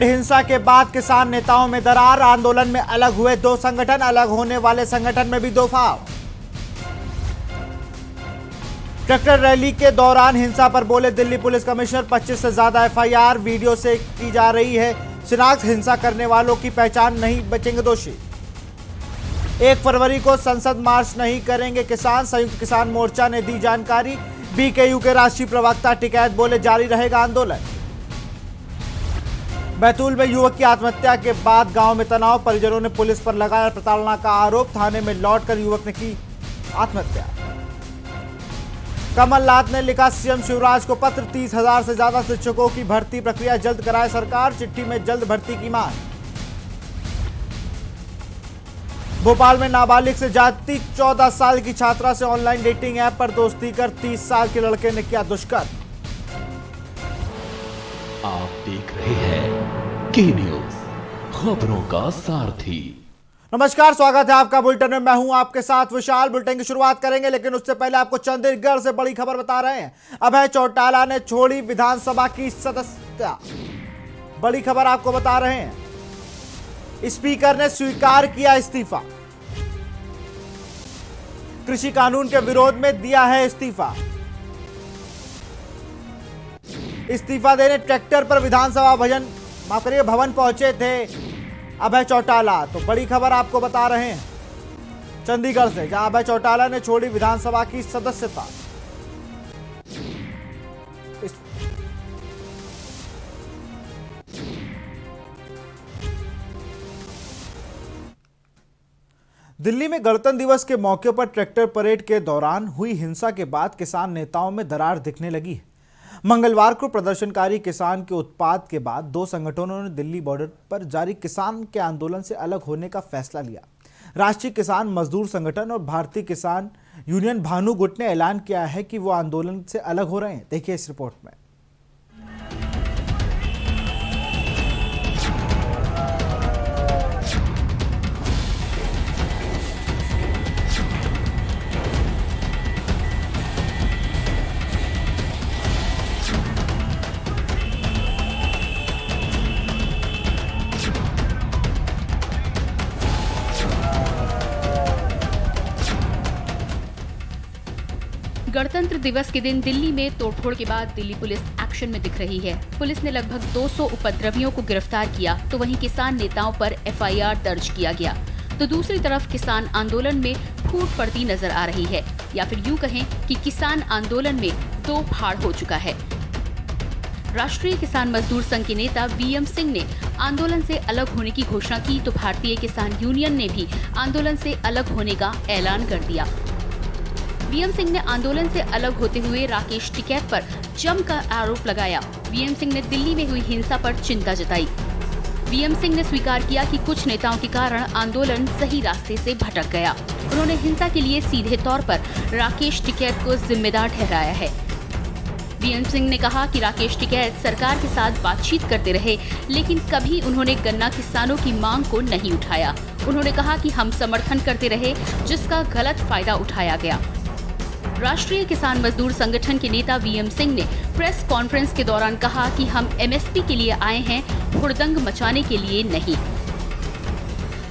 हिंसा के बाद किसान नेताओं में दरार, आंदोलन में अलग हुए दो संगठन, अलग होने वाले संगठन में भी दो फाव। ट्रैक्टर रैली के दौरान हिंसा पर बोले दिल्ली पुलिस कमिश्नर, 25 से ज्यादा एफआईआर वीडियो से की जा रही है शिनाख्त, हिंसा करने वालों की पहचान, नहीं बचेंगे दोषी। 1 फरवरी को संसद मार्च नहीं करेंगे किसान, संयुक्त किसान मोर्चा ने दी जानकारी। बीकेयू के राष्ट्रीय प्रवक्ता टिकैत बोले जारी रहेगा आंदोलन। बैतूल में युवक की आत्महत्या के बाद गांव में तनाव, परिजनों ने पुलिस पर लगाया प्रताड़ना का आरोप, थाने में लौटकर युवक ने की आत्महत्या। कमलनाथ ने लिखा सीएम शिवराज को पत्र, 30,000 से ज्यादा शिक्षकों की भर्ती प्रक्रिया जल्द कराए सरकार, चिट्ठी में जल्द भर्ती की मांग। भोपाल में नाबालिग से जाति, 14 साल की छात्रा से ऑनलाइन डेटिंग ऐप पर दोस्ती कर 30 साल के लड़के ने किया दुष्कर्म। आप देख रहे हैं के न्यूज, खबरों का सारथी। नमस्कार, स्वागत है आपका बुलेटिन में। मैं हूं आपके साथ विशाल। बुलेटिन की शुरुआत करेंगे, लेकिन उससे पहले आपको चंडीगढ़ से बड़ी खबर बता रहे हैं। अभय चौटाला ने छोड़ी विधानसभा की सदस्यता, बड़ी खबर आपको बता रहे हैं। स्पीकर ने स्वीकार किया इस्तीफा, कृषि कानून के विरोध में दिया है इस्तीफा। इस्तीफा देने ट्रैक्टर पर विधानसभा भवन पहुंचे थे अभय चौटाला। तो बड़ी खबर आपको बता रहे हैं चंडीगढ़ से, जहां अभय चौटाला ने छोड़ी विधानसभा की सदस्यता। दिल्ली में गणतंत्र दिवस के मौके पर ट्रैक्टर परेड के दौरान हुई हिंसा के बाद किसान नेताओं में दरार दिखने लगी है। मंगलवार को प्रदर्शनकारी किसान के उत्पात के बाद दो संगठनों ने दिल्ली बॉर्डर पर जारी किसान के आंदोलन से अलग होने का फैसला लिया। राष्ट्रीय किसान मजदूर संगठन और भारतीय किसान यूनियन भानु गुट ने ऐलान किया है कि वो आंदोलन से अलग हो रहे हैं। देखिए इस रिपोर्ट में। गणतंत्र दिवस के दिन दिल्ली में तोड़फोड़ के बाद दिल्ली पुलिस एक्शन में दिख रही है। पुलिस ने लगभग 200 उपद्रवियों को गिरफ्तार किया, तो वहीं किसान नेताओं पर एफआईआर दर्ज किया गया। तो दूसरी तरफ किसान आंदोलन में फूट पड़ती नजर आ रही है, या फिर यूं कहें कि किसान आंदोलन में दो फाड़ हो चुका है। राष्ट्रीय किसान मजदूर संघ के नेता वीएम सिंह ने आंदोलन से अलग होने की घोषणा की, तो भारतीय किसान यूनियन ने भी आंदोलन से अलग होने का ऐलान कर दिया। वीएम सिंह ने आंदोलन से अलग होते हुए राकेश टिकैत पर जमकर आरोप लगाया। वीएम सिंह ने दिल्ली में हुई हिंसा पर चिंता जताई। वीएम सिंह ने स्वीकार किया कि कुछ नेताओं के कारण आंदोलन सही रास्ते से भटक गया। उन्होंने हिंसा के लिए सीधे तौर पर राकेश टिकैत को जिम्मेदार ठहराया है। वीएम सिंह ने कहा कि राकेश टिकैत सरकार के साथ बातचीत करते रहे, लेकिन कभी उन्होंने गन्ना किसानों की मांग को नहीं उठाया। उन्होंने कहा कि हम समर्थन करते रहे, जिसका गलत फायदा उठाया गया। राष्ट्रीय किसान मजदूर संगठन के नेता वीएम सिंह ने प्रेस कॉन्फ्रेंस के दौरान कहा कि हम एमएसपी के लिए आए हैं, हुड़दंग मचाने के लिए नहीं।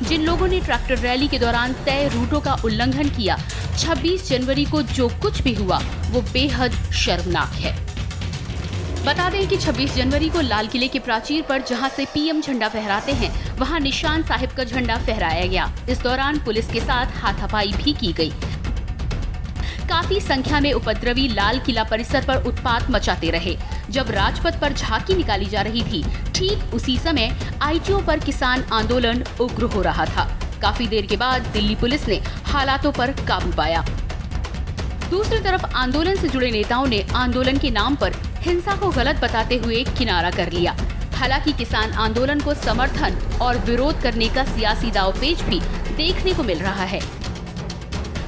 जिन लोगों ने ट्रैक्टर रैली के दौरान तय रूटों का उल्लंघन किया, 26 जनवरी को जो कुछ भी हुआ वो बेहद शर्मनाक है। बता दें कि 26 जनवरी को लाल किले के प्राचीर पर जहां से पीएम झंडा फहराते हैं, वहां निशान साहिब का झंडा फहराया गया। इस दौरान पुलिस के साथ हाथापाई भी की गई। काफी संख्या में उपद्रवी लाल किला परिसर पर उत्पात मचाते रहे। जब राजपथ पर झांकी निकाली जा रही थी, ठीक उसी समय आईटीओ पर किसान आंदोलन उग्र हो रहा था। काफी देर के बाद दिल्ली पुलिस ने हालातों पर काबू पाया। दूसरी तरफ आंदोलन से जुड़े नेताओं ने आंदोलन के नाम पर हिंसा को गलत बताते हुए किनारा कर लिया। हालांकि किसान आंदोलन को समर्थन और विरोध करने का सियासी दांवपेच भी देखने को मिल रहा है।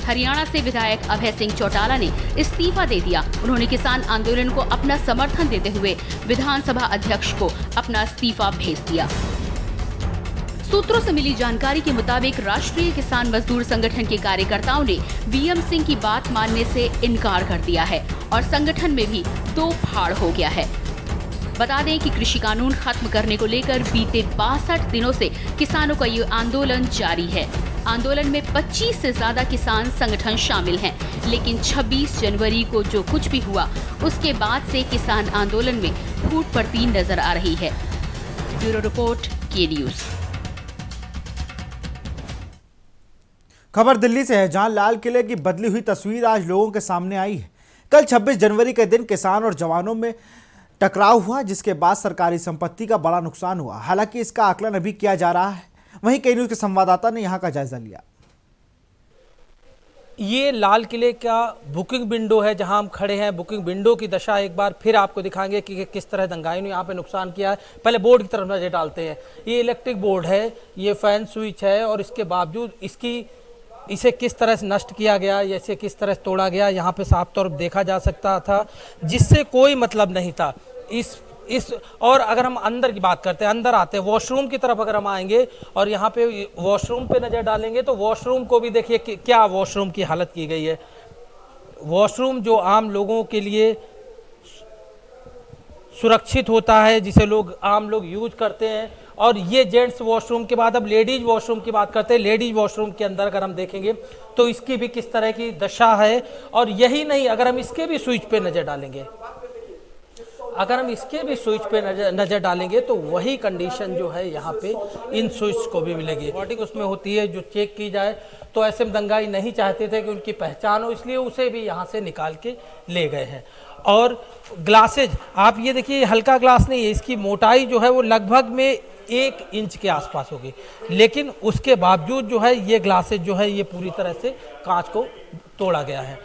हरियाणा से विधायक अभय सिंह चौटाला ने इस्तीफा दे दिया। उन्होंने किसान आंदोलन को अपना समर्थन देते हुए विधानसभा अध्यक्ष को अपना इस्तीफा भेज दिया। सूत्रों से मिली जानकारी के मुताबिक राष्ट्रीय किसान मजदूर संगठन के कार्यकर्ताओं ने वीएम सिंह की बात मानने से इनकार कर दिया है और संगठन में भी दो फाड़ हो गया है। बता दें कि कृषि कानून खत्म करने को लेकर बीते 62 दिनों से किसानों का ये आंदोलन जारी है। आंदोलन में 25 से ज्यादा किसान संगठन शामिल हैं, लेकिन 26 जनवरी को जो कुछ भी हुआ उसके बाद से किसान आंदोलन में फूट पड़ती नजर आ रही है। ब्यूरो रिपोर्ट, के न्यूज। खबर दिल्ली से है, जहां लाल किले की बदली हुई तस्वीर आज लोगों के सामने आई है। कल 26 जनवरी के दिन किसान और जवानों में टकराव हुआ, जिसके बाद सरकारी संपत्ति का बड़ा नुकसान हुआ। हालांकि इसका आकलन अभी किया जा रहा है। वहीं के न्यूज के संवाददाता ने यहां का जायजा लिया। ये लाल किले का बुकिंग विंडो है जहां हम खड़े हैं। बुकिंग विंडो की दशा एक बार फिर आपको दिखाएंगे कि किस तरह दंगाइयों ने यहाँ पे नुकसान किया है। पहले बोर्ड की तरफ नजर डालते हैं। ये इलेक्ट्रिक बोर्ड है, ये फैन स्विच है, और इसके बावजूद इसे किस तरह से नष्ट किया गया, इसे किस तरह से तोड़ा गया, यहाँ पे साफ तौर पर देखा जा सकता था, जिससे कोई मतलब नहीं था। और अगर हम अंदर की बात करते हैं, अंदर आते हैं, वॉशरूम की तरफ अगर हम आएंगे और यहाँ पे वॉशरूम पे नज़र डालेंगे तो वॉशरूम को भी देखिए क्या वॉशरूम की हालत की गई है। वॉशरूम जो आम लोगों के लिए सुरक्षित होता है, जिसे आम लोग यूज करते हैं, और ये जेंट्स वॉशरूम के बाद अब लेडीज वॉशरूम की बात करते हैं। लेडीज वॉशरूम के अंदर अगर हम देखेंगे तो इसकी भी किस तरह की दशा है। और यही नहीं, अगर हम इसके भी स्विच पे नज़र डालेंगे, नजर डालेंगे तो वही कंडीशन जो है यहाँ पे इन स्विच को भी मिलेगी। रिकॉर्डिंग उसमें होती है जो चेक की जाए, तो ऐसे में दंगाई नहीं चाहते थे कि उनकी पहचान हो, इसलिए उसे भी यहाँ से निकाल के ले गए हैं। और ग्लासेज आप ये देखिए, हल्का ग्लास नहीं है, इसकी मोटाई जो है वो लगभग में 1 इंच के आसपास होगी, लेकिन उसके बावजूद जो है ये ग्लासेज जो है ये पूरी तरह से कांच को तोड़ा गया है।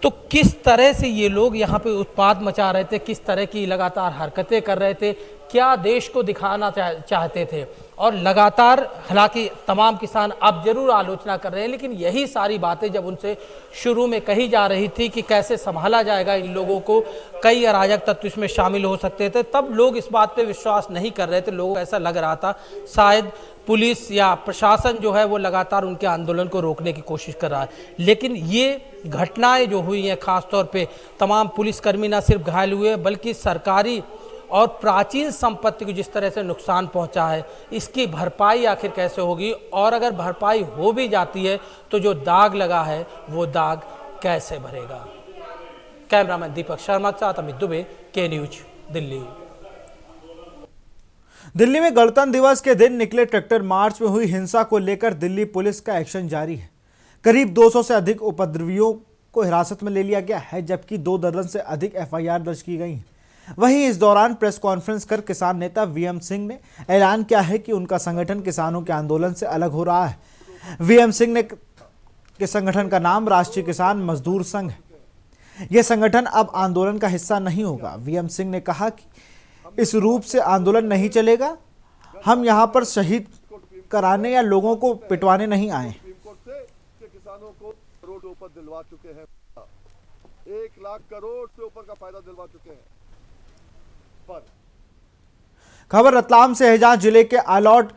तो किस तरह से ये लोग यहाँ पे उत्पात मचा रहे थे, किस तरह की लगातार हरकतें कर रहे थे, क्या देश को दिखाना चाहते थे। और लगातार हालांकि तमाम किसान अब जरूर आलोचना कर रहे हैं, लेकिन यही सारी बातें जब उनसे शुरू में कही जा रही थी कि कैसे संभाला जाएगा इन लोगों को, कई अराजक तत्व इसमें शामिल हो सकते थे, तब लोग इस बात पे विश्वास नहीं कर रहे थे। लोगों को ऐसा लग रहा था शायद पुलिस या प्रशासन जो है वो लगातार उनके आंदोलन को रोकने की कोशिश कर रहा है। लेकिन ये घटनाएं जो हुई हैं, खासतौर पे तमाम पुलिसकर्मी न सिर्फ घायल हुए, बल्कि सरकारी और प्राचीन संपत्ति को जिस तरह से नुकसान पहुंचा है, इसकी भरपाई आखिर कैसे होगी, और अगर भरपाई हो भी जाती है तो जो दाग लगा है वो दाग कैसे भरेगा। कैमरामैन दीपक शर्मा के साथ अमित दुबे, के न्यूज, दिल्ली। दिल्ली में गणतंत्र दिवस के दिन निकले ट्रैक्टर मार्च में हुई हिंसा को लेकर दिल्ली पुलिस का एक्शन जारी है। करीब 200 से अधिक उपद्रवियों को हिरासत में ले लिया गया है, जबकि 2 दर्जन से अधिक एफआईआर दर्ज की गई हैं। वहीं इस दौरान प्रेस कॉन्फ्रेंस कर किसान नेता वीएम सिंह ने ऐलान किया है कि उनका संगठन किसानों के आंदोलन से अलग हो रहा है। वीएम सिंह के संगठन का नाम राष्ट्रीय किसान मजदूर संघ है। यह संगठन अब आंदोलन का हिस्सा नहीं होगा। वीएम सिंह ने कहा कि इस रूप से आंदोलन नहीं चलेगा। हम यहां पर शहीद कराने या लोगों को पिटवाने नहीं आए। किसानों को करोड़ से ऊपर दिलवा चुके हैं, 1 लाख करोड़ से ऊपर का फायदा दिलवा चुके हैं। पर खबर रतलाम से है, जहां जिले के आलौट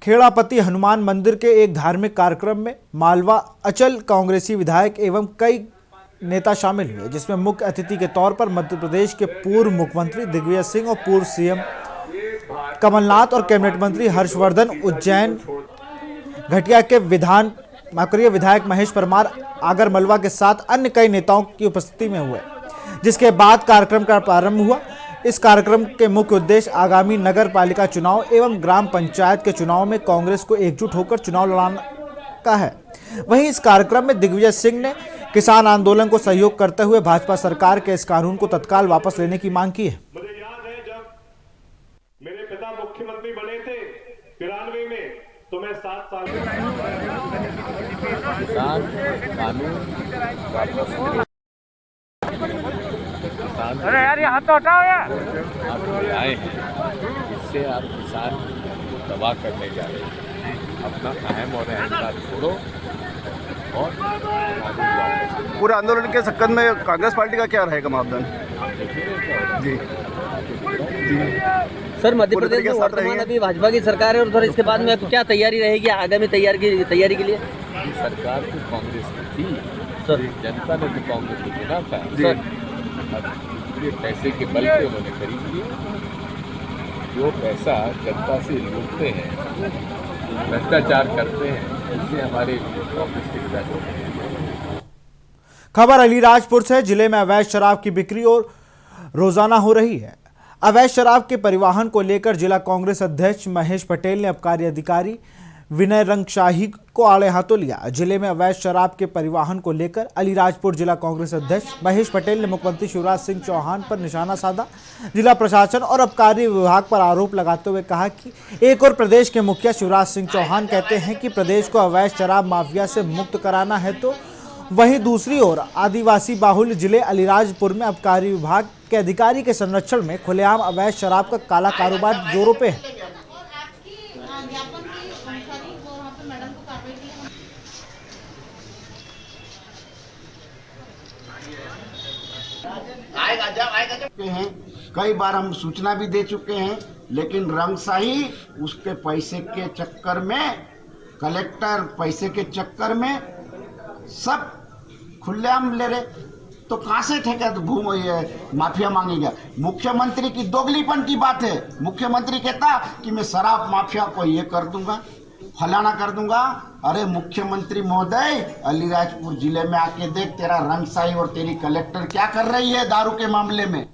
खेड़ापति हनुमान मंदिर के एक धार्मिक कार्यक्रम में मालवा अचल कांग्रेसी विधायक एवं कई नेता शामिल हुए, जिसमें मुख्य अतिथि के तौर पर मध्य प्रदेश के पूर्व मुख्यमंत्री दिग्विजय सिंह और पूर्व सीएम कमलनाथ और कैबिनेट मंत्री हर्षवर्धन, उज्जैन घटिया के विधायक महेश परमार आगर मलवा के साथ अन्य कई नेताओं की उपस्थिति में हुए, जिसके बाद कार्यक्रम का प्रारंभ हुआ। इस कार्यक्रम के मुख्य उद्देश्य आगामी नगर पालिका चुनाव एवं ग्राम पंचायत के चुनाव में कांग्रेस को एकजुट होकर चुनाव लड़ाना का है। वहीं इस कार्यक्रम में दिग्विजय सिंह ने किसान आंदोलन को सहयोग करते हुए भाजपा सरकार के इस कानून को तत्काल वापस लेने की मांग की है। मुझे याद है जब मेरे पिता मुख्यमंत्री बने थे 93 में, तो मैं 7 साल किसान कानून वापस, अरे यार ये हाथ तो हटाओ यार, आप ले आए हैं, इससे आप किसान को तबाह करने जा रहे हैं। अपना अहम और अहंकार छोड़ो और पूरे आंदोलन के सक्कत में कांग्रेस पार्टी का क्या रहेगा मापदंड? जी सर, मध्य प्रदेश में वर्तमान अभी भाजपा की सरकार है, और उधर इसके बाद में क्या तैयारी रहेगी आगामी तैयारी के लिए? सरकार तो कांग्रेस की थी सर, जनता ने तो कांग्रेस को चुना था सर, अब ये पैसे के बल पे उन्होंने खरीद लिए। जो पैसा जनता से लूटते हैं, भ्रष्टाचार करते हैं, उससे हमारे ऑफिस के विधायक होते हैं। खबर अलीराजपुर से। जिले में अवैध शराब की बिक्री और रोजाना हो रही है। अवैध शराब के परिवहन को लेकर जिला कांग्रेस अध्यक्ष महेश पटेल ने आबकारी अधिकारी विनय रंगशाही को आड़े हाथों लिया। जिले में अवैध शराब के परिवहन को लेकर अलीराजपुर जिला कांग्रेस अध्यक्ष महेश पटेल ने मुख्यमंत्री शिवराज सिंह चौहान पर निशाना साधा। जिला प्रशासन और आबकारी विभाग पर आरोप लगाते हुए कहा कि एक और प्रदेश के मुखिया शिवराज सिंह चौहान कहते हैं कि प्रदेश को अवैध शराब माफिया से मुक्त कराना है, तो वहीं दूसरी ओर आदिवासी बाहुल्य जिले अलीराजपुर में आबकारी विभाग के अधिकारी के संरक्षण में खुलेआम अवैध शराब का काला कारोबार जोरों पे है। हैं, कई बार हम सूचना भी दे चुके हैं, लेकिन रंगशाही उसके पैसे के चक्कर में, कलेक्टर पैसे के चक्कर में सब खुलेआम ले रहे, तो कहां से ठेका घूम ये माफिया मांगेगा। मुख्यमंत्री की दोगलीपन की बात है। मुख्यमंत्री कहता कि मैं शराब माफिया को ये कर दूंगा, फलाना कर दूंगा। अरे मुख्यमंत्री महोदय, अलीराजपुर जिले में आके देख, तेरा रंगशाही और तेरी कलेक्टर क्या कर रही है दारू के मामले में।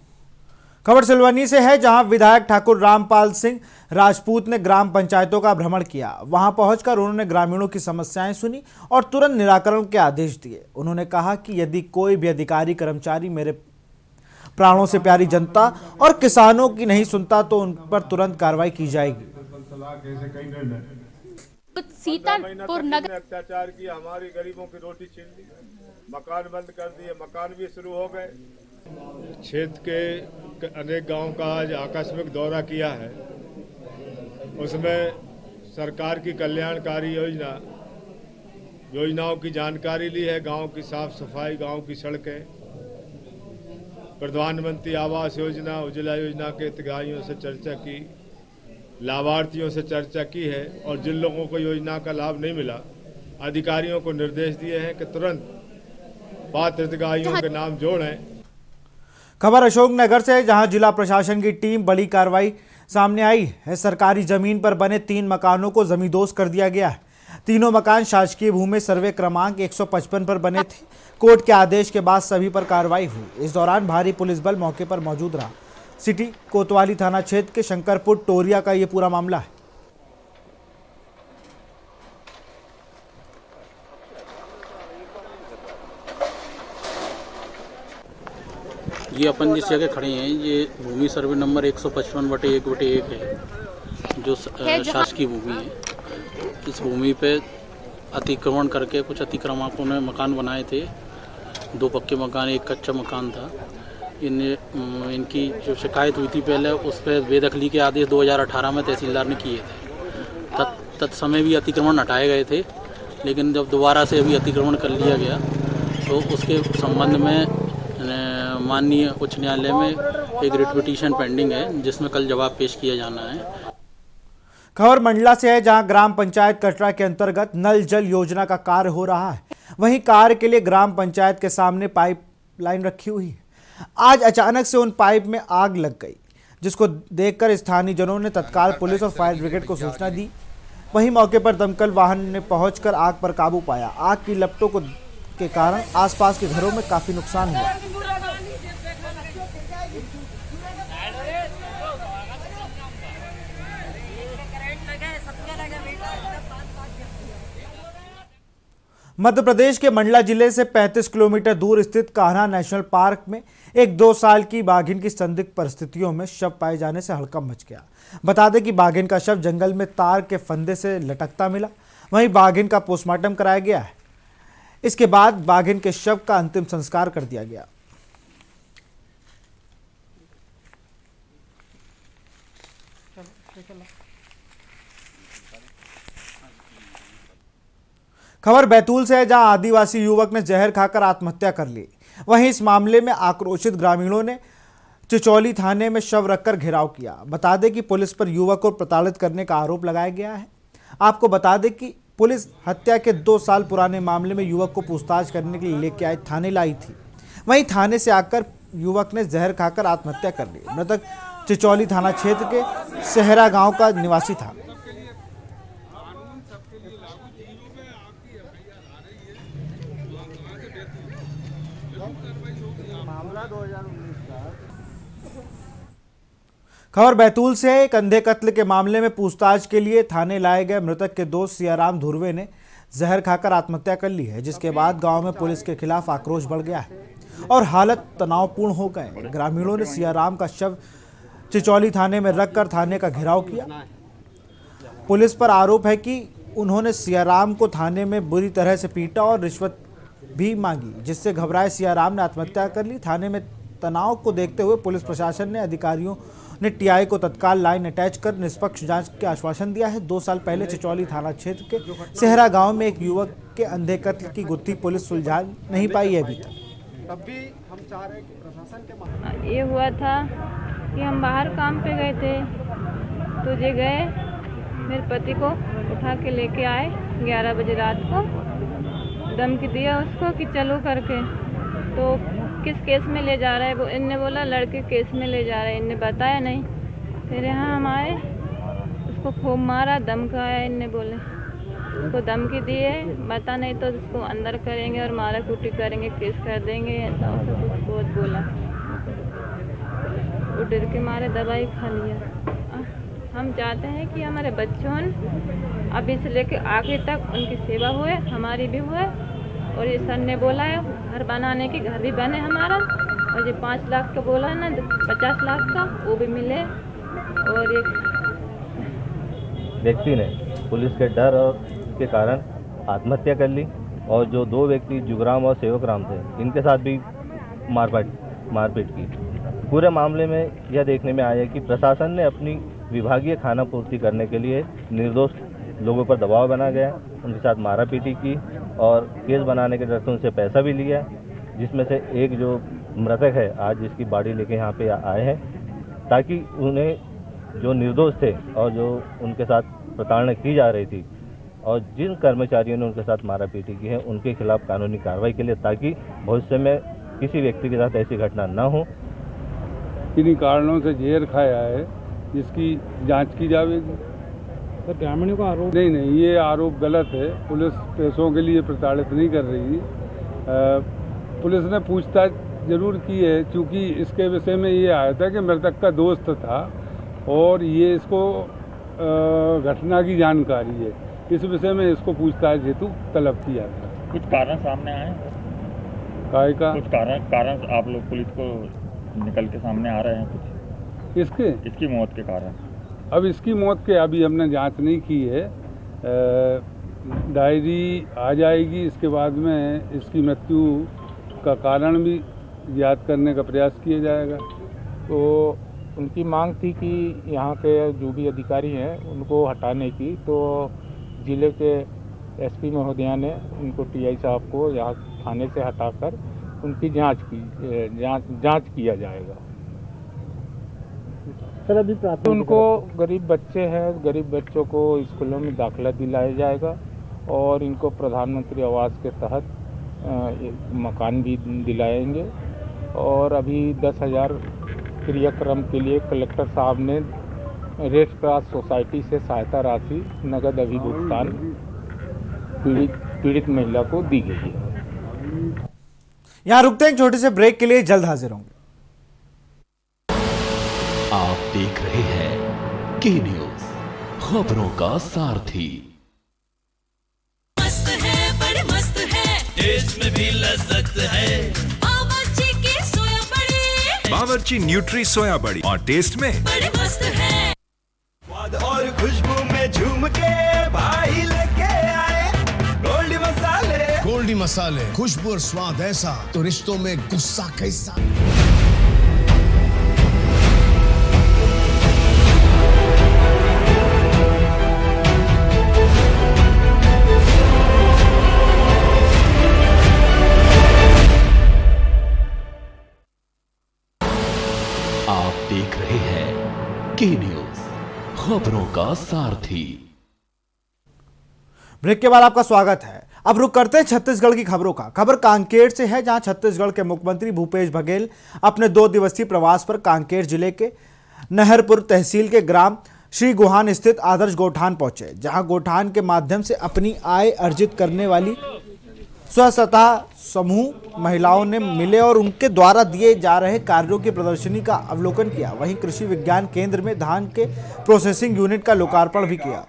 खबर सिलवनी से है, जहां विधायक ठाकुर रामपाल सिंह राजपूत ने ग्राम पंचायतों का भ्रमण किया। वहां पहुंचकर उन्होंने ग्रामीणों की समस्याएं सुनी और तुरंत निराकरण के आदेश दिए। उन्होंने कहा कि यदि कोई भी अधिकारी कर्मचारी मेरे प्राणों से प्यारी जनता और किसानों की नहीं सुनता तो उन पर तुरंत कार्रवाई की जाएगी। सीतापुर नगर अत्याचार किया, हमारी गरीबों की रोटी छीन ली, मकान बंद कर दिए, मकान भी शुरू हो गए। क्षेत्र के अनेक गांव का आज आकस्मिक दौरा किया है। उसमें सरकार की कल्याणकारी योजनाओं की जानकारी ली है। गांव की साफ सफाई, गांव की सड़कें, प्रधानमंत्री आवास योजना, उज्ज्वला योजना के हितग्राहियों से चर्चा की, लाभार्थियों से चर्चा की है और जिन लोगों को योजना का लाभ नहीं मिला, अधिकारियों को निर्देश दिए हैं कि तुरंत पात्र हितग्राहियों के नाम जोड़ें। खबर अशोकनगर से, जहां जिला प्रशासन की टीम बड़ी कार्रवाई सामने आई है। सरकारी जमीन पर बने 3 मकानों को जमींदोज कर दिया गया है। तीनों मकान शासकीय भूमि सर्वे क्रमांक 155 पर बने थे। कोर्ट के आदेश के बाद सभी पर कार्रवाई हुई। इस दौरान भारी पुलिस बल मौके पर मौजूद रहा। सिटी कोतवाली थाना क्षेत्र के शंकरपुर टोरिया का ये पूरा मामला है। ये अपन जिस जगह खड़े हैं, ये भूमि सर्वे नंबर 155/1/1 है, जो शासकीय भूमि है। इस भूमि पे अतिक्रमण करके कुछ अतिक्रमकों ने मकान बनाए थे। 2 पक्के मकान, 1 कच्चा मकान था। इनकी जो शिकायत हुई थी पहले, उस पर बेदखली के आदेश 2018 में तहसीलदार ने किए थे। तत्समय भी अतिक्रमण हटाए गए थे, लेकिन जब दोबारा से अभी अतिक्रमण कर लिया गया तो उसके संबंध में माननीय उच्च न्यायालय में एक रिट पिटीशन पेंडिंग है, जिसमें कल जवाब पेश किया जाना है। खबर मंडला से है, जहां ग्राम पंचायत कटरा के अंतर्गत नल जल योजना का कार्य हो रहा है। वहीं कार्य के लिए ग्राम पंचायत के सामने पाइप लाइन रखी हुई है। आज अचानक से उन पाइप में आग लग गई, जिसको देखकर स्थानीय जनों ने तत्काल पुलिस और फायर ब्रिगेड को सूचना दी। वहीं मौके पर दमकल वाहन ने पहुंचकर आग पर काबू पाया। आग की लपटों के कारण आसपास के घरों में काफी नुकसान हुआ। मध्य प्रदेश के मंडला जिले से 35 किलोमीटर दूर स्थित कान्हा नेशनल पार्क में एक 2 साल की बाघिन की संदिग्ध परिस्थितियों में शव पाए जाने से हड़कंप मच गया। बता दें कि बाघिन का शव जंगल में तार के फंदे से लटकता मिला। वहीं बाघिन का पोस्टमार्टम कराया गया है। इसके बाद बाघिन के शव का अंतिम संस्कार कर दिया गया। खबर बैतूल से है, जहां आदिवासी युवक ने जहर खाकर आत्महत्या कर ली। वहीं इस मामले में आक्रोशित ग्रामीणों ने चिचौली थाने में शव रखकर घेराव किया। बता दें कि पुलिस पर युवक को प्रताड़ित करने का आरोप लगाया गया है। आपको बता दें कि पुलिस हत्या के 2 साल पुराने मामले में युवक को पूछताछ करने के लिए लेके थाने लाई थी। वहीं थाने से आकर युवक ने जहर खाकर आत्महत्या कर ली। मृतक चिचौली थाना क्षेत्र के सेहरा गांव का निवासी था। खबर बैतूल से है। एक अंधे कत्ल के मामले में पूछताछ के लिए थाने लाए गए मृतक के दोस्त सियाराम धुर्वे ने जहर खाकर आत्महत्या कर ली है, जिसके बाद गांव में पुलिस के खिलाफ आक्रोश बढ़ गया है और हालत तनावपूर्ण हो गए। ग्रामीणों ने सियाराम का शव चिचौली थाने में रखकर थाने का घेराव किया। पुलिस पर आरोप है कि उन्होंने सियाराम को थाने में बुरी तरह से पीटा और रिश्वत भी मांगी, जिससे घबराए सियाराम ने आत्महत्या कर ली। थाने में तनाव को देखते हुए पुलिस प्रशासन ने अधिकारियों ने टीआई को तत्काल लाइन अटैच कर निष्पक्ष जांच के आश्वासन दिया है। 2 साल पहले चिचौली थाना क्षेत्र के सेहरा गांव में एक युवक के अंधे कत्ल की गुत्थी पुलिस सुलझा नहीं पाई है अभी तक। तब भी हम चाह रहे हैं कि प्रशासन के ये हुआ था कि हम बाहर काम पे गए थे, तो जे गए मेरे पति को उठा के लेके आए 11 बजे रात को, धमकी दिया उसको कि चलो करके। तो किस केस में ले जा रहा है वो, इनने बोला लड़के केस में ले जा रहे हैं, इनने बताया नहीं। फिर यहाँ हम आए, उसको खूब मारा, धमकाया, इनने बोले उसको धमकी दी है, बता नहीं तो उसको अंदर करेंगे और मारा कूटी करेंगे, केस कर देंगे, ऐसा कुछ बहुत बोला। वो डर के मारे दवाई खा लिया। हम चाहते हैं कि हमारे बच्चों अभी से लेकर आखिर तक उनकी सेवा हुए, हमारी भी हुए। और ये सर ने बोला है घर बनाने की, घर भी बने हमारा, और ये 5 लाख का बोला है ना, 50 लाख का वो भी मिले। और एक व्यक्ति ने पुलिस के डर और के कारण आत्महत्या कर ली, और जो 2 व्यक्ति जुगराम और सेवकराम थे, इनके साथ भी मारपीट की। पूरे मामले में यह देखने में आया कि प्रशासन ने अपनी विभागीय खाना पूर्ति करने के लिए निर्दोष लोगों पर दबाव बना गया, उनके साथ मारापीटी की और केस बनाने के डर से उनसे पैसा भी लिया, जिसमें से एक जो मृतक है आज जिसकी बॉडी लेके यहाँ पे आए हैं, ताकि उन्हें जो निर्दोष थे और जो उनके साथ प्रताड़ना की जा रही थी और जिन कर्मचारियों ने उनके साथ मारापीटी की है उनके खिलाफ कानूनी कार्रवाई के लिए, ताकि भविष्य में किसी व्यक्ति के साथ ऐसी घटना न हो। किन्हीं कारणों से जहर खाया है, जिसकी जांच की जाएगी। सर ग्रामीणों का आरोप नहीं, ये आरोप गलत है। पुलिस पैसों के लिए प्रताड़ित नहीं कर रही। पुलिस ने पूछताछ जरूर की है, क्योंकि इसके विषय में ये आया था कि मृतक का दोस्त था और ये इसको घटना की जानकारी है, इस विषय में इसको पूछताछ हेतु तलब किया था। कुछ कारण सामने आए? काय का कुछ कारण आप लोग पुलिस को निकल के सामने आ रहे हैं कुछ इसकी मौत के कारण? अब इसकी मौत के अभी हमने जांच नहीं की है। डायरी आ जाएगी, इसके बाद में इसकी मृत्यु का कारण भी ज्ञात करने का प्रयास किया जाएगा। तो उनकी मांग थी कि यहाँ के जो भी अधिकारी हैं उनको हटाने की, तो जिले के एसपी महोदया ने उनको टीआई साहब को यहाँ थाने से हटाकर उनकी जांच किया जाएगा। सर अभी उनको गरीब बच्चे हैं, गरीब बच्चों को स्कूलों में दाखिला दिलाया जाएगा और इनको प्रधानमंत्री आवास के तहत मकान भी दिलाएंगे। और अभी 10,000 क्रियाक्रम के लिए कलेक्टर साहब ने रेड क्रॉस सोसाइटी से सहायता राशि नगद अभी भुगतान पीड़ित महिला को दी गई है। यहाँ रुकते हैं एक छोटे से ब्रेक के लिए, जल्द हाजिर होंगे। आप देख रहे हैं के न्यूज, खबरों का सारथी। मस्त है, बड़े मस्त है, टेस्ट में भी लज्जत है। बावर्ची के सोया बड़ी, बावर्ची न्यूट्री सोया बड़ी, और टेस्ट में बड़े मस्त है। स्वाद और खुशबू में झूम के भाई लेके आए गोल्डी मसाले। गोल्डी मसाले, खुशबू और स्वाद ऐसा तो रिश्तों में गुस्सा कैसा। आप देख रहे हैं के न्यूज, खबरों का सारथी। ब्रेक के बाद आपका स्वागत है। अब रुक करते हैं छत्तीसगढ़ की खबरों का। खबर कांकेर से है, जहां छत्तीसगढ़ के मुख्यमंत्री भूपेश बघेल अपने 2 दिवसीय प्रवास पर कांकेर जिले के नहरपुर तहसील के ग्राम श्री गुहान स्थित आदर्श गोठान पहुंचे, जहां गोठान के माध्यम से अपनी आय अर्जित करने वाली स्वसहायता समूह महिलाओं ने मिले और उनके द्वारा दिए जा रहे कार्यों की प्रदर्शनी का अवलोकन किया। वहीं कृषि विज्ञान केंद्र में धान के प्रोसेसिंग यूनिट का लोकार्पण भी किया।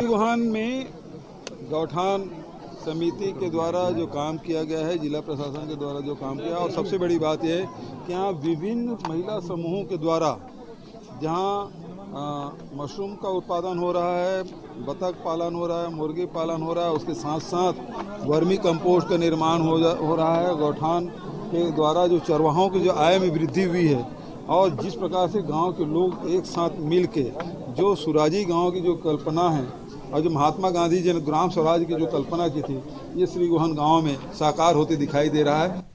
गुहान में गौठान समिति के द्वारा जो काम किया गया है, जिला प्रशासन के द्वारा जो काम किया, और सबसे बड़ी बात यह है कि यहाँ विभिन्न महिला समूहों के द्वारा जहाँ मशरूम का उत्पादन हो रहा है, बतख पालन हो रहा है, मुर्गी पालन हो रहा है, उसके साथ साथ वर्मी कंपोस्ट का निर्माण हो रहा है। गौठान के द्वारा जो चरवाहों की जो आय में वृद्धि हुई है और जिस प्रकार से गांव के लोग एक साथ मिल के जो सुराजी गांव की जो कल्पना है और जो महात्मा गांधी जी ने ग्राम स्वराज की जो कल्पना की थी, ये श्री गुहान गाँव में साकार होते दिखाई दे रहा है।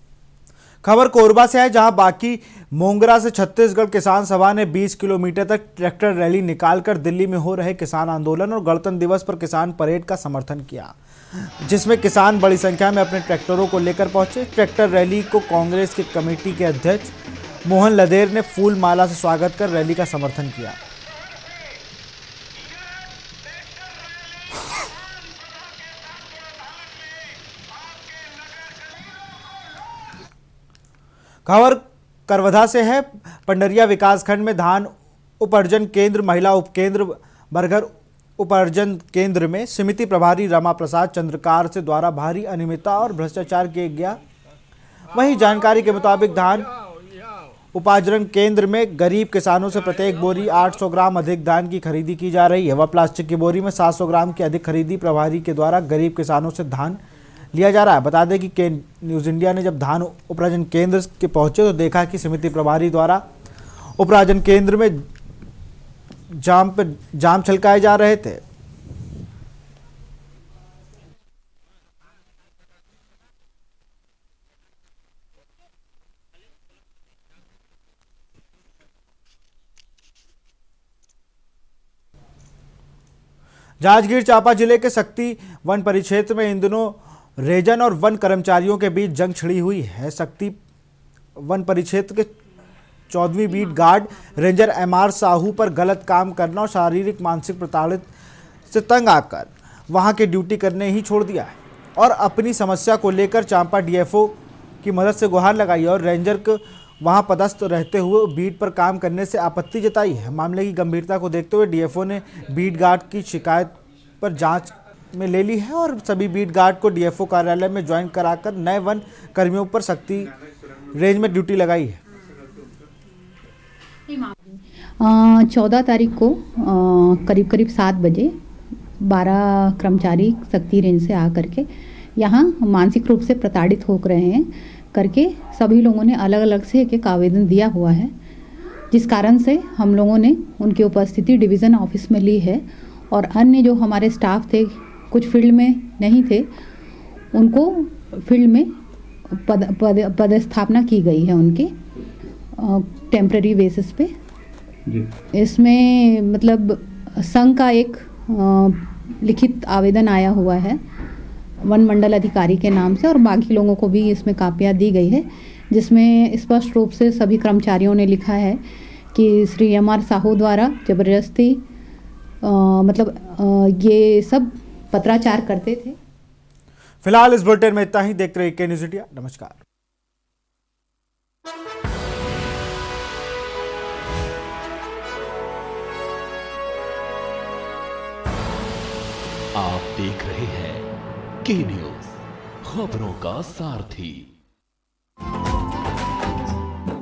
खबर कोरबा से है, जहां बाकी मोंगरा से छत्तीसगढ़ किसान सभा ने 20 किलोमीटर तक ट्रैक्टर रैली निकालकर दिल्ली में हो रहे किसान आंदोलन और गणतंत्र दिवस पर किसान परेड का समर्थन किया, जिसमें किसान बड़ी संख्या में अपने ट्रैक्टरों को लेकर पहुंचे। ट्रैक्टर रैली को कांग्रेस की कमेटी के अध्यक्ष मोहन लदेर ने फूल माला से स्वागत कर रैली का समर्थन किया। खबर करवधा से है। पंडरिया विकासखंड में धान उपार्जन केंद्र, महिला उपकेंद्र, बरगर उपार्जन केंद्र में समिति प्रभारी रमा प्रसाद चंद्रकार से द्वारा भारी अनियमितता और भ्रष्टाचार किया गया। वहीं जानकारी के मुताबिक धान उपार्जन केंद्र में गरीब किसानों से प्रत्येक बोरी 800 ग्राम अधिक धान की खरीदी की जा रही है। वह प्लास्टिक की बोरी में 700 ग्राम की अधिक खरीदी प्रभारी के द्वारा गरीब किसानों से धान लिया जा रहा है। बता दें कि न्यूज़ इंडिया ने जब धान उपार्जन केंद्र के पहुंचे तो देखा कि समिति प्रभारी द्वारा उपार्जन केंद्र में जाम छलकाए जा रहे थे। जांजगीर चांपा जिले के शक्ति वन परिक्षेत्र में इन दिनों रेजन और वन कर्मचारियों के बीच जंग छिड़ी हुई है। शक्ति वन परिक्षेत्र के 14वीं beat guard ranger M R पर गलत काम करना और शारीरिक मानसिक प्रताड़ित से तंग आकर वहां के ड्यूटी करने ही छोड़ दिया है और अपनी समस्या को लेकर चांपा डीएफओ की मदद से गुहार लगाई और रेंजर को वहां पदस्थ रहते हुए बीट पर काम करने से आपत्ति जताई है। मामले की गंभीरता को देखते हुए डीएफओ ने बीट गार्ड की शिकायत पर जांच में ले ली है और सभी बीट गार्ड को डीएफओ कार्यालय में ज्वाइन कराकर नए वन कर्मियों पर शक्ति रेंज में ड्यूटी लगाई है। 14 तारीख को करीब 7 बजे 12 कर्मचारी शक्ति रेंज से आकर के यहाँ मानसिक रूप से प्रताड़ित हो रहे हैं करके सभी लोगों ने अलग अलग से एक आवेदन दिया हुआ है, जिस कारण से हम लोगों ने उनकी उपस्थिति डिवीज़न ऑफिस में ली है और अन्य जो हमारे स्टाफ थे, कुछ फील्ड में नहीं थे, उनको फील्ड में पदस्थापना की गई है उनके टेम्पररी बेसिस पे। इसमें मतलब संघ का एक लिखित आवेदन आया हुआ है वन मंडल अधिकारी के नाम से और बाकी लोगों को भी इसमें कापियाँ दी गई है, जिसमें स्पष्ट रूप से सभी कर्मचारियों ने लिखा है कि श्री एमआर साहू द्वारा जबरदस्ती ये सब पत्राचार करते थे। फिलहाल इस बुलेटिन में इतना ही। देखते रहिए के न्यूज़ इंडिया। नमस्कार। आप देख रहे हैं के न्यूज़, खबरों का सारथी।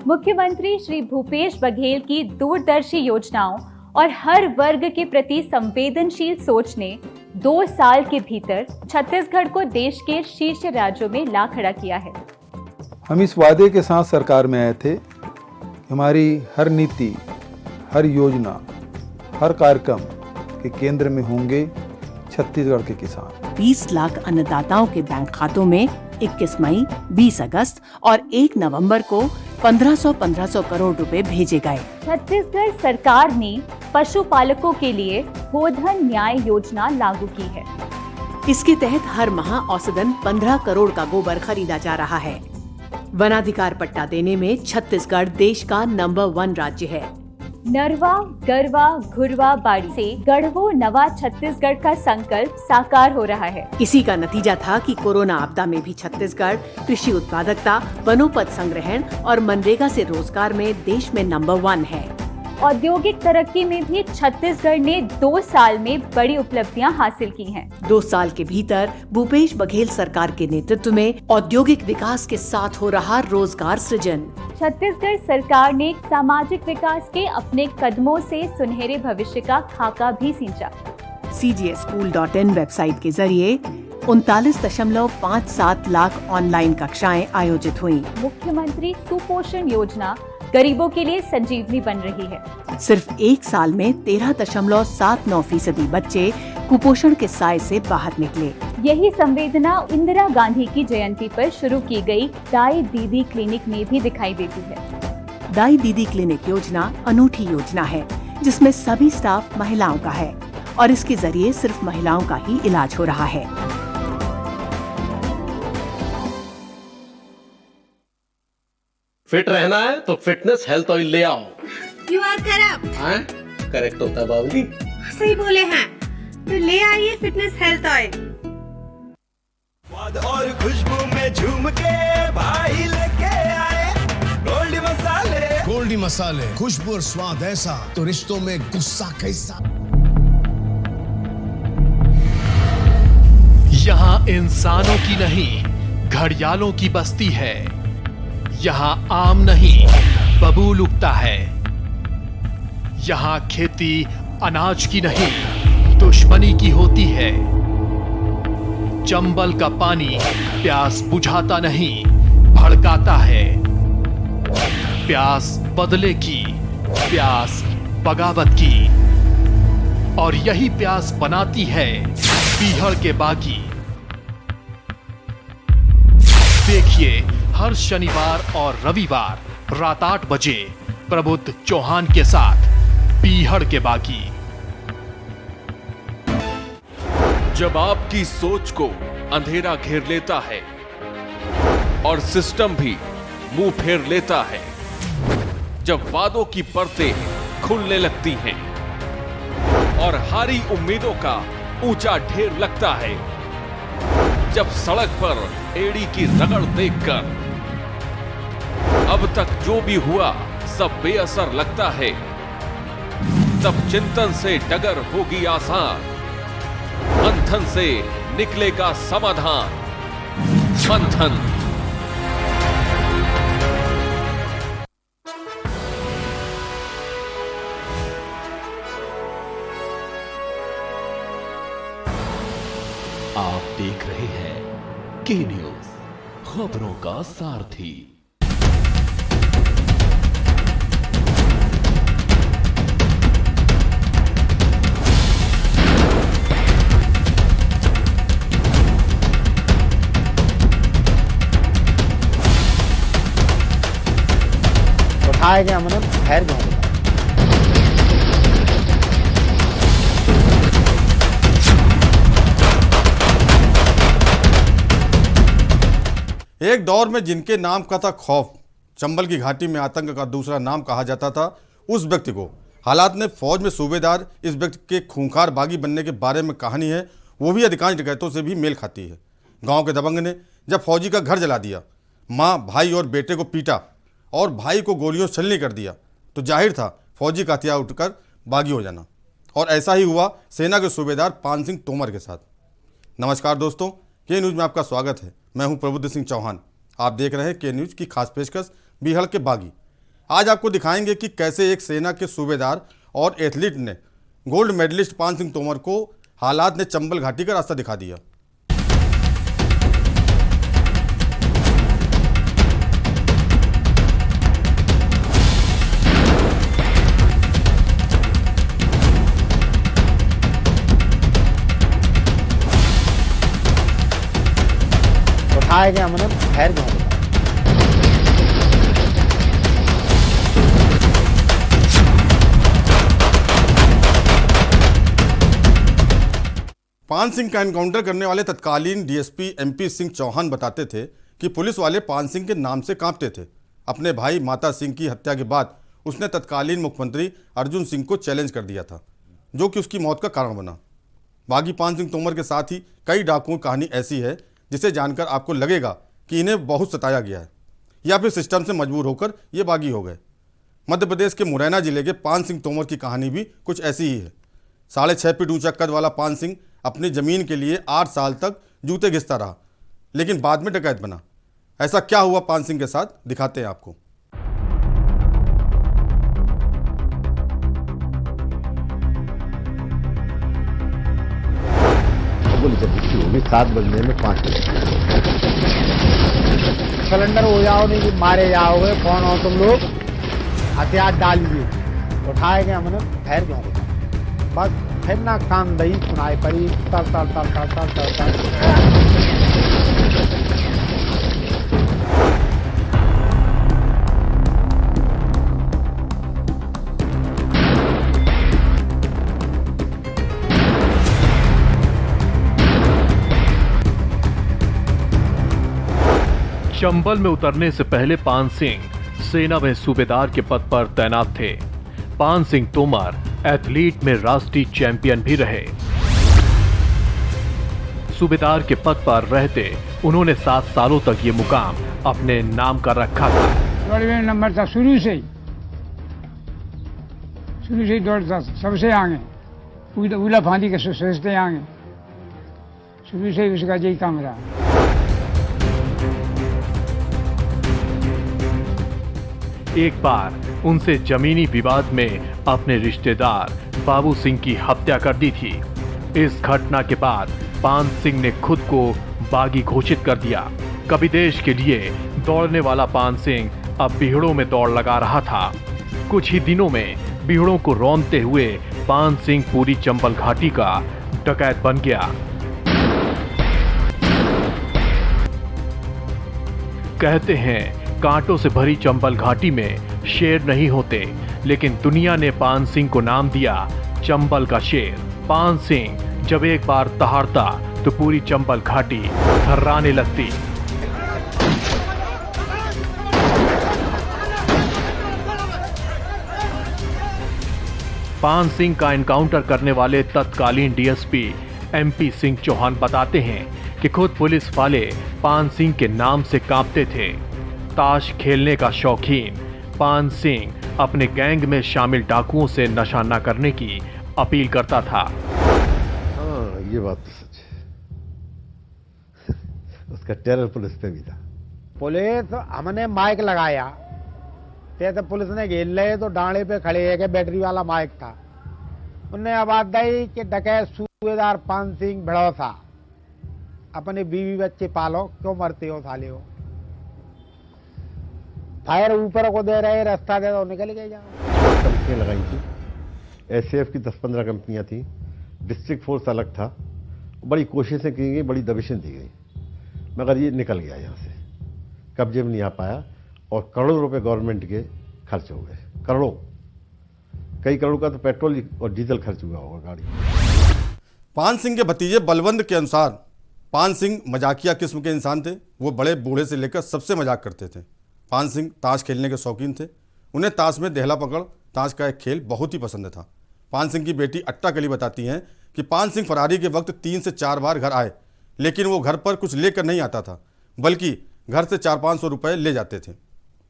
मुख्यमंत्री श्री भूपेश बघेल की दूरदर्शी योजनाओं और हर वर्ग के प्रति संवेदनशील सोच ने 2 साल के भीतर छत्तीसगढ़ को देश के शीर्ष राज्यों में ला खड़ा किया है। हम इस वादे के साथ सरकार में आए थे, हमारी हर नीति, हर योजना, हर कार्यक्रम के केंद्र में होंगे छत्तीसगढ़ के किसान। 20 लाख अन्नदाताओं के बैंक खातों में 21 मई, 20 अगस्त और 1 नवंबर को 1500 करोड़ रुपए भेजे गए। छत्तीसगढ़ सरकार ने पशुपालकों के लिए गोधन न्याय योजना लागू की है। इसके तहत हर माह औसतन 15 करोड़ का गोबर खरीदा जा रहा है। वनाधिकार पट्टा देने में छत्तीसगढ़ देश का नंबर 1 राज्य है। नरवा, गरवा, घुरवा, बाड़ी से गढ़वो नवा छत्तीसगढ़ का संकल्प साकार हो रहा है। इसी का नतीजा था कि कोरोना आपदा में भी छत्तीसगढ़ कृषि उत्पादकता, वनोपज संग्रहण और मनरेगा से रोजगार में देश में नंबर 1 है। औद्योगिक तरक्की में भी छत्तीसगढ़ ने 2 साल में बड़ी उपलब्धियां हासिल की हैं। 2 साल के भीतर भूपेश बघेल सरकार के नेतृत्व में औद्योगिक विकास के साथ हो रहा रोजगार सृजन। छत्तीसगढ़ सरकार ने सामाजिक विकास के अपने कदमों से सुनहरे भविष्य का खाका भी सींचा। cgsschool.in वेबसाइट के जरिए 39.57 लाख ऑनलाइन कक्षाएं आयोजित हुई। मुख्यमंत्री सुपोषण योजना गरीबों के लिए संजीवनी बन रही है। सिर्फ 1 साल में 13.79% बच्चे कुपोषण के साए से बाहर निकले। यही संवेदना इंदिरा गांधी की जयंती पर शुरू की गई दाई दीदी क्लिनिक में भी दिखाई देती है। दाई दीदी क्लिनिक योजना अनूठी योजना है जिसमें सभी स्टाफ महिलाओं का है और इसके जरिए सिर्फ महिलाओं का ही इलाज हो रहा है। फिट रहना है तो फिटनेस हेल्थ ऑयल ले आओ। You are correct. हाँ, करेक्ट होता है बावली। सही बोले हैं, तो ले आइए फिटनेस हेल्थ ऑयल। स्वाद और खुशबू में झूम के भाई लेके आए गोल्डी मसाले। गोल्डी मसाले, खुशबू और स्वाद ऐसा तो रिश्तों में गुस्सा कैसा। यहाँ इंसानों की नहीं, घड़ियालों की बस्ती है। यहाँ आम नहीं, बबूल उगता है। यहाँ खेती अनाज की नहीं, दुश्मनी की होती है। चंबल का पानी प्यास बुझाता नहीं, भड़काता है। प्यास बदले की, प्यास बगावत की, और यही प्यास बनाती है पीहड़ के बागी। देखिए हर शनिवार और रविवार रात 8 बजे प्रबुद्ध चौहान के साथ पीहड़ के बागी। जब आपकी सोच को अंधेरा घेर लेता है और सिस्टम भी मुंह फेर लेता है, जब वादों की परतें खुलने लगती हैं और हारी उम्मीदों का ऊंचा ढेर लगता है, जब सड़क पर एड़ी की रगड़ देखकर अब तक जो भी हुआ सब बेअसर लगता है, तब चिंतन से डगर होगी आसान, मंथन से निकलेगा समाधान। मंथन। आप देख रहे हैं के न्यूज, खबरों का सारथी। उठाएगा हमने खैर गए। एक दौर में जिनके नाम का था खौफ, चंबल की घाटी में आतंक का दूसरा नाम कहा जाता था, उस व्यक्ति को हालात ने फौज में सूबेदार इस व्यक्ति के खूंखार बागी बनने के बारे में कहानी है, वो भी अधिकांश डकैतों से भी मेल खाती है। गांव के दबंग ने जब फौजी का घर जला दिया, माँ भाई और बेटे को पीटा और भाई को गोलियों से छलनी कर दिया, तो जाहिर था फौजी का हथियार उठकर बागी हो जाना। और ऐसा ही हुआ सेना के सूबेदार पान सिंह तोमर के साथ। नमस्कार दोस्तों, के न्यूज़ में आपका स्वागत है। मैं हूं प्रबुद्ध सिंह चौहान। आप देख रहे हैं के न्यूज़ की खास पेशकश बीहड़ के बागी। आज आपको दिखाएंगे कि कैसे एक सेना के सूबेदार और एथलीट ने गोल्ड मेडलिस्ट पान सिंह तोमर को हालात ने चंबल घाटी का रास्ता दिखा दिया। उठाएगा हमने खैर गए। पान सिंह का एनकाउंटर करने वाले तत्कालीन डीएसपी एमपी सिंह चौहान बताते थे कि पुलिस वाले पान सिंह के नाम से कांपते थे। अपने भाई माता सिंह की हत्या के बाद उसने तत्कालीन मुख्यमंत्री अर्जुन सिंह को चैलेंज कर दिया था, जो कि उसकी मौत का कारण बना। बागी पान सिंह तोमर के साथ ही कई डाकुओं की कहानी ऐसी है जिसे जानकर आपको लगेगा कि इन्हें बहुत सताया गया है या फिर सिस्टम से मजबूर होकर ये बागी हो गए। मध्य प्रदेश के मुरैना जिले के पान सिंह तोमर की कहानी भी कुछ ऐसी ही है। 6.5 फीट ऊंचा कद वाला पान सिंह अपनी ज़मीन के लिए 8 साल तक जूते घिसता रहा, लेकिन बाद में डकैत बना। ऐसा क्या हुआ पान सिंह के साथ, दिखाते हैं आपको। होगी 7 बजने में 5 सिलेंडर हो जाओ, नहीं मारे जाओगे, कौन हो तुम लोग, हथियार डालिए, उठाए गए हमने ठहर गए, बस फिर ना कान दही सुनाई पड़ी, तर तर तर तर तर तर तर। चंबल में उतरने से पहले पान सिंह सेना में सूबेदार के पद पर तैनात थे। पान सिंह तोमर एथलीट में राष्ट्रीय चैंपियन भी रहे। सूबेदार के पद पर रहते उन्होंने 7 सालों तक ये मुकाम अपने नाम कर रखा था। दौड़ नंबर था शुरू से ही दौड़ता, सबसे आगे उला फांदी के सोचते आगे, शुरू से ही उसका यही काम रहा। एक बार उनसे जमीनी विवाद में अपने रिश्तेदार बाबू सिंह की हत्या कर दी थी। इस घटना के बाद पान सिंह ने खुद को बागी घोषित कर दिया। कभी देश के लिए दौड़ने वाला पान सिंह अब बीहड़ों में दौड़ लगा रहा था। कुछ ही दिनों में बीहड़ों को रौंदते हुए पान सिंह पूरी चंबल घाटी का डकैत बन गया। कहते हैं कांटों से भरी चंबल घाटी में शेर नहीं होते, लेकिन दुनिया ने पान सिंह को नाम दिया चंबल का शेर। पान सिंह जब एक बार दहाड़ता तो पूरी चंबल घाटी थर्राने लगती। पान सिंह का एनकाउंटर करने वाले तत्कालीन डीएसपी एमपी सिंह चौहान बताते हैं कि खुद पुलिस वाले पान सिंह के नाम से कांपते थे। ताश खेलने का शौकीन पान सिंह अपने गैंग में शामिल डाकुओं से नशा न करने की अपील करता था। हाँ, ये बात तो सच है। उसका टेरर पुलिस पे भी था। पुलिस हमने माइक लगाया, तो पुलिस ने घेर ले तो डांडे पे खड़े है कि बैटरी वाला माइक था। उनने आवाज दी कि डकैत सूबेदार पान सिंह भड़ौसा, अपने बीवी बच्चे पालो, क्यों मरते हो साले हो। फायर ऊपर को दे रहे, रास्ता दे दो, निकल गए। कंपनियां लगाई थी, एसएएफ की 10-15 कंपनियां थी, डिस्ट्रिक्ट फोर्स अलग था। बड़ी कोशिशें की गई, बड़ी दबिशें दी गई, मगर ये निकल गया यहाँ से, कब्जे में नहीं आ पाया और करोड़ों रुपए गवर्नमेंट के खर्च हो गए। करोड़ों, कई करोड़ का तो पेट्रोल और डीजल खर्च हुआ होगा गाड़ी। पान सिंह के भतीजे बलवंत के अनुसार पान सिंह मजाकिया किस्म के इंसान थे। वो बड़े बूढ़े से लेकर सबसे मजाक करते थे। पान सिंह ताश खेलने के शौकीन थे। उन्हें ताश में देहला पकड़ ताश का एक खेल बहुत ही पसंद था। पान सिंह की बेटी अट्टा कली बताती हैं कि पान सिंह फरारी के वक्त 3 से 4 बार घर आए, लेकिन वो घर पर कुछ लेकर नहीं आता था, बल्कि घर से 400-500 रुपये ले जाते थे।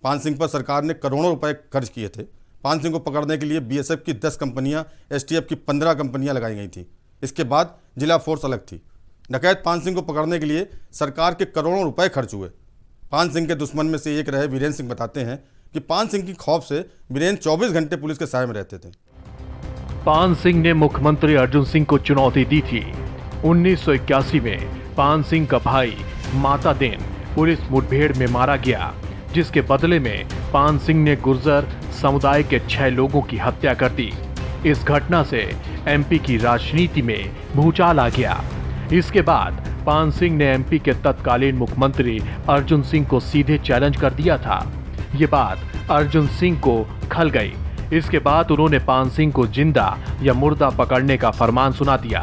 पान सिंह पर सरकार ने करोड़ों रुपए खर्च किए थे। पान सिंह को पकड़ने के लिए बीएसएफ की 10 कंपनियां, एसटीएफ की 15 कंपनियां लगाई गई थी। इसके बाद जिला फोर्स अलग थी। डकैत पान सिंह को पकड़ने के लिए सरकार के करोड़ों रुपए खर्च हुए। पान सिंह के दुश्मन में से एक रहे वीरेंद्र सिंह बताते हैं कि पान सिंह की खौफ से वीरेंद्र 24 घंटे पुलिस के साए में रहते थे। पान सिंह ने मुख्यमंत्री अर्जुन सिंह को चुनौती दी थी। 1981 में पान सिंह का भाई माता दिन पुलिस मुठभेड़ में मारा गया, जिसके बदले में पान सिंह ने गुर्जर समुदाय के 6 लोगों की हत्या कर दी। इस घटना से एमपी की राजनीति में भूचाल आ गया। इसके बाद पान सिंह ने एमपी के तत्कालीन मुख्यमंत्री अर्जुन सिंह को सीधे चैलेंज कर दिया था। ये बात अर्जुन सिंह को खल गई। इसके बाद उन्होंने पान सिंह को जिंदा या मुर्दा पकड़ने का फरमान सुना दिया।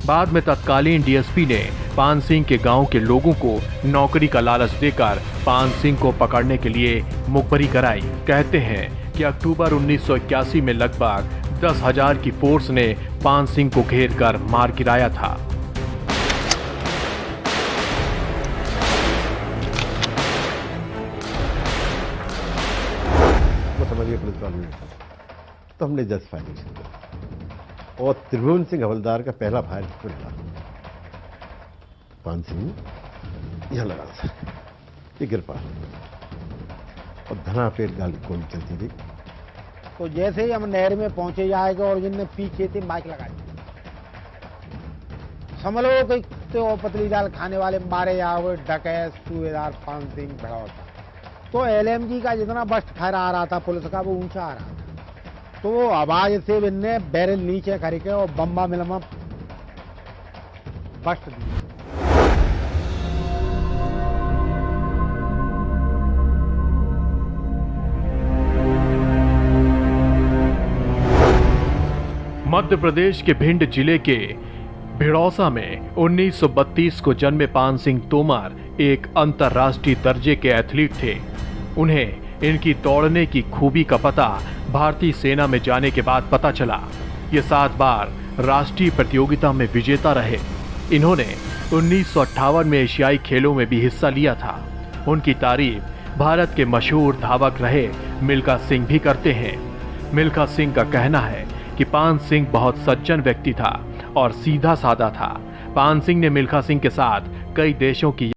बाद में तत्कालीन डीएसपी ने पान सिंह के गांव के लोगों को नौकरी का लालच देकर पान सिंह को पकड़ने के लिए मुखबरी कराई। कहते हैं कि अक्टूबर 1981 में लगभग 10,000 की फोर्स ने पान सिंह को घेर कर मार गिराया था। समझिए पुलिस वालों ने तो हमने 10 फायरिंग किया और त्रिभुवन सिंह हवलदार का पहला फायर था। पान सिंह यहाँ लगा था, ये गिर पड़ा और धना पेट गाली गोली चलती थी। तो जैसे ही हम नहर में पहुंचे जाएगा और जिनने पीछे थे माइक लगा दी, समझ लो कि तो पतली दाल खाने वाले मारे जाओगे डकैत सूबेदार पान सिंह भड़ौता। तो एलएमजी का जितना बस्ट फायर आ रहा था पुलिस का वो ऊंचा आ रहा था, तो वो आवाज से इनने बैरल नीचे करके और बम्बा मिलमा बस्ट दी। मध्य प्रदेश के भिंड जिले के भिड़ौसा में 1932 को जन्मे पान सिंह तोमर एक अंतर्राष्ट्रीय दर्जे के एथलीट थे। उन्हें इनकी दौड़ने की खूबी का पता भारतीय सेना में जाने के बाद पता चला। ये 7 बार राष्ट्रीय प्रतियोगिता में विजेता रहे। इन्होंने 1958 में एशियाई खेलों में भी हिस्सा लिया था। उनकी तारीफ भारत के मशहूर धावक रहे मिल्खा सिंह भी करते हैं। मिल्खा सिंह का कहना है कि पान सिंह बहुत सज्जन व्यक्ति था और सीधा साधा था। पान सिंह ने मिल्खा सिंह के साथ कई देशों की